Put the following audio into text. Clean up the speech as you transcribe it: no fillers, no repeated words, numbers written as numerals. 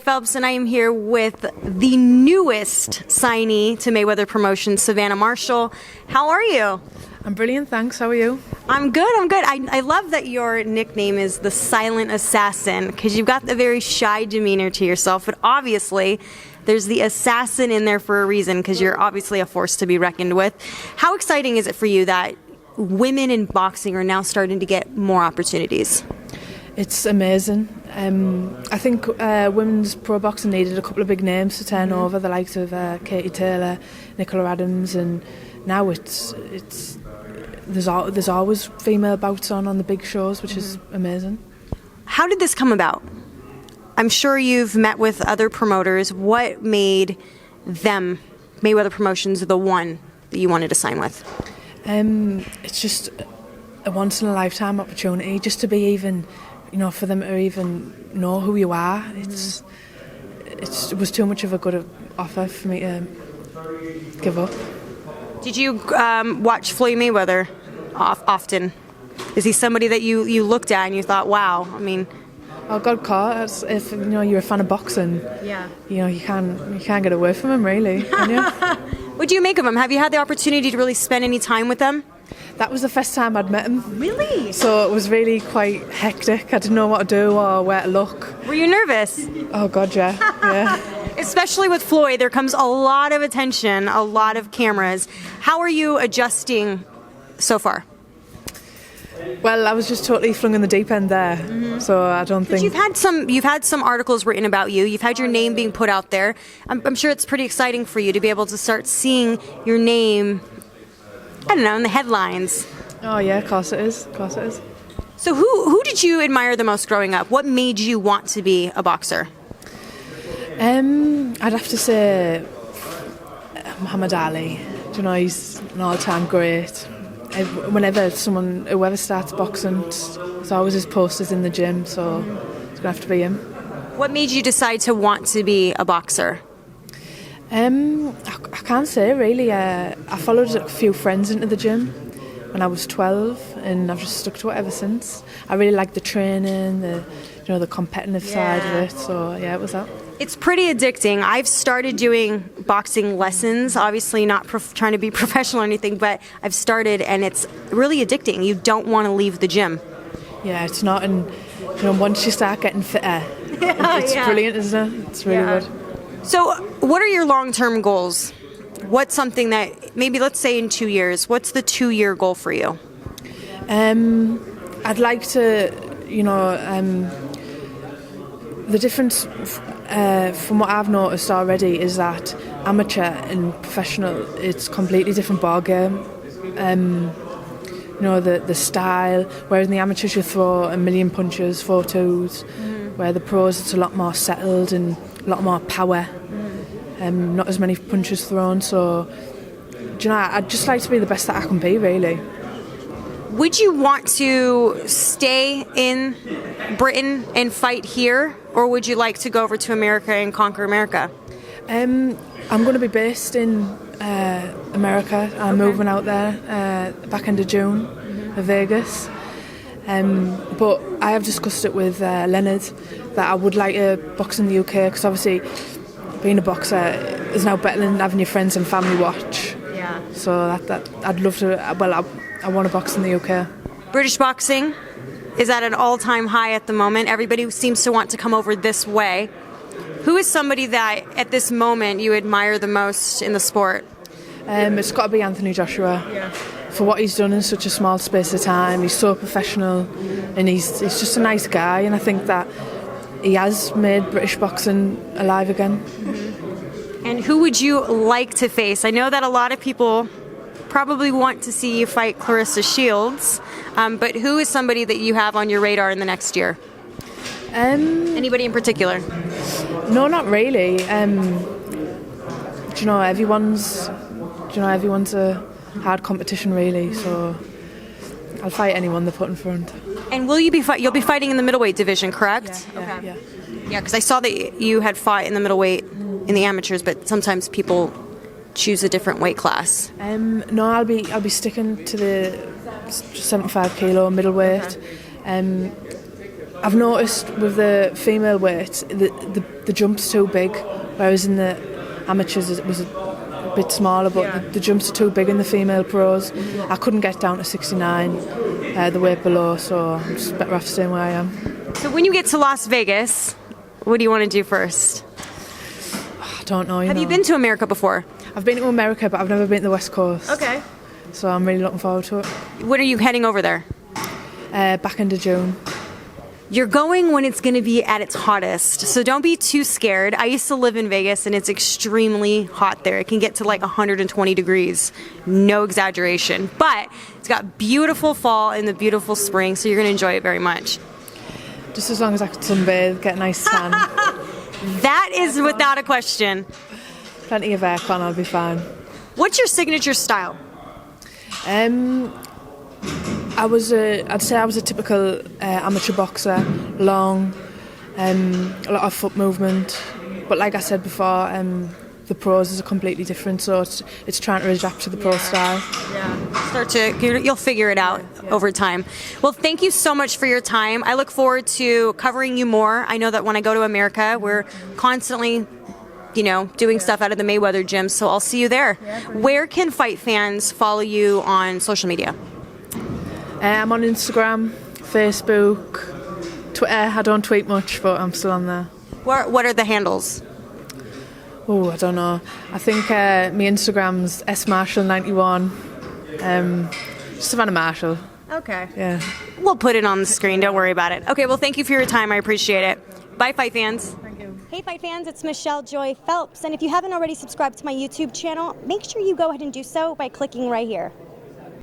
Phelps, and I am here with the newest signee to Mayweather Promotions, Savannah Marshall. How are you? I'm brilliant, thanks. How are you? I'm good. I love that your nickname is the Silent Assassin because you've got the very shy demeanor to yourself, but obviously there's the assassin in there for a reason because you're obviously a force to be reckoned with. How exciting is it for you that women in boxing are now starting to get more opportunities? It's amazing. I think women's pro boxing needed a couple of big names to turn over, the likes of Katie Taylor, Nicola Adams, and now there's always female bouts on the big shows, which is amazing. How did this come about? I'm sure you've met with other promoters. What made them, Mayweather Promotions, the one that you wanted to sign with? It's just a once-in-a-lifetime opportunity, just to be even, for them to even know who you are. It was too much of a good offer for me to give up. Did you watch Floyd Mayweather often? Is he somebody that you looked at and you thought, wow? I mean, oh, God, caught. If you're a fan of boxing, yeah, you can't get away from him, really. Can you? What do you make of him? Have you had the opportunity to really spend any time with them? That was the first time I'd met him. Really? So it was really quite hectic. I didn't know what to do or where to look. Were you nervous? Oh, God, yeah. Yeah. Especially with Floyd, there comes a lot of attention, a lot of cameras. How are you adjusting so far? Well, I was just totally flung in the deep end there, so I don't think. You've had some articles written about you. You've had your name being put out there. I'm sure it's pretty exciting for you to be able to start seeing your name, I don't know, in the headlines. Oh yeah, of course it is. Of course it is. So who did you admire the most growing up? What made you want to be a boxer? I'd have to say Muhammad Ali. He's an all-time great. Whenever whoever starts boxing, it's always his posters in the gym, so it's going to have to be him. What made you decide to want to be a boxer? I can't say really. I followed a few friends into the gym when I was 12, and I've just stuck to it ever since. I really like the training, the competitive side of it. So yeah, it was that. It's pretty addicting. I've started doing boxing lessons, obviously not trying to be professional or anything, but I've started, and it's really addicting. You don't want to leave the gym. Yeah, it's not, and once you start getting fitter, it's brilliant, isn't it? It's really good. So what are your long-term goals? What's something that, maybe let's say in 2 years, what's the 2-year goal for you? I'd like to, the difference from what I've noticed already is that amateur and professional, it's completely different ballgame. The style, whereas in the amateurs you throw a million punches, 4 twos, where the pros it's a lot more settled and a lot more power, not as many punches thrown. So, I'd just like to be the best that I can be, really. Would you want to stay in Britain and fight here, or would you like to go over to America and conquer America? I'm going to be based in America. I'm moving out there back end of June, Vegas. But I have discussed it with Leonard that I would like to box in the UK, because obviously being a boxer is now better than having your friends and family watch. Yeah. So that I'd love to. Well, I want to box in the UK. British boxing is at an all-time high at the moment. Everybody seems to want to come over this way. Who is somebody that at this moment you admire the most in the sport? It's got to be Anthony Joshua. Yeah. For what he's done in such a small space of time. He's so professional, and he's just a nice guy, and I think that he has made British boxing alive again. And who would you like to face? I know that a lot of people probably want to see you fight Clarissa Shields, but who is somebody that you have on your radar in the next year? Anybody in particular? No, not really. Everyone's a hard competition, really. So I'll fight anyone they put in front. And will you be you'll be fighting in the middweight division, correct? Yeah. Yeah, because I saw that you had fought in the middleweight in the amateurs, but sometimes people choose a different weight class. No, I'll be sticking to the 75 kilo middleweight. I've noticed with the female weight, the jump's too big, whereas in the amateurs it was a bit smaller, but the jumps are too big in the female pros. I couldn't get down to 69, the weight below, so I'm just better off staying where I am. So when you get to Las Vegas, what do you want to do first? I don't know. Have you been to America before? I've been to America, but I've never been to the West Coast. Okay. So I'm really looking forward to it. When are you heading over there? Back into June. You're going when it's going to be at its hottest, so don't be too scared. I used to live in Vegas, and it's extremely hot there. It can get to like 120 degrees, no exaggeration. But it's got beautiful fall and the beautiful spring, so you're going to enjoy it very much. Just as long as I could sunbathe, get a nice tan. That is without a question. Plenty of aircon, I'll be fine. What's your signature style? I'd say I was a typical amateur boxer, long, a lot of foot movement. But like I said before, the pros is completely different, so it's trying to adapt to the pro style. Yeah, you'll figure it out over time. Well, thank you so much for your time. I look forward to covering you more. I know that when I go to America, we're constantly doing stuff out of the Mayweather gym, so I'll see you there. Where can fight fans follow you on social media? I'm on Instagram, Facebook, Twitter. I don't tweet much, but I'm still on there. What are the handles? Oh, I don't know. I think my Instagram's smarshall91. Savannah Marshall. Okay. Yeah. We'll put it on the screen. Don't worry about it. Okay, well, thank you for your time. I appreciate it. Bye, fight fans. Thank you. Hey Fight fans, it's Michelle Joy Phelps, and if you haven't already subscribed to my YouTube channel, make sure you go ahead and do so by clicking right here.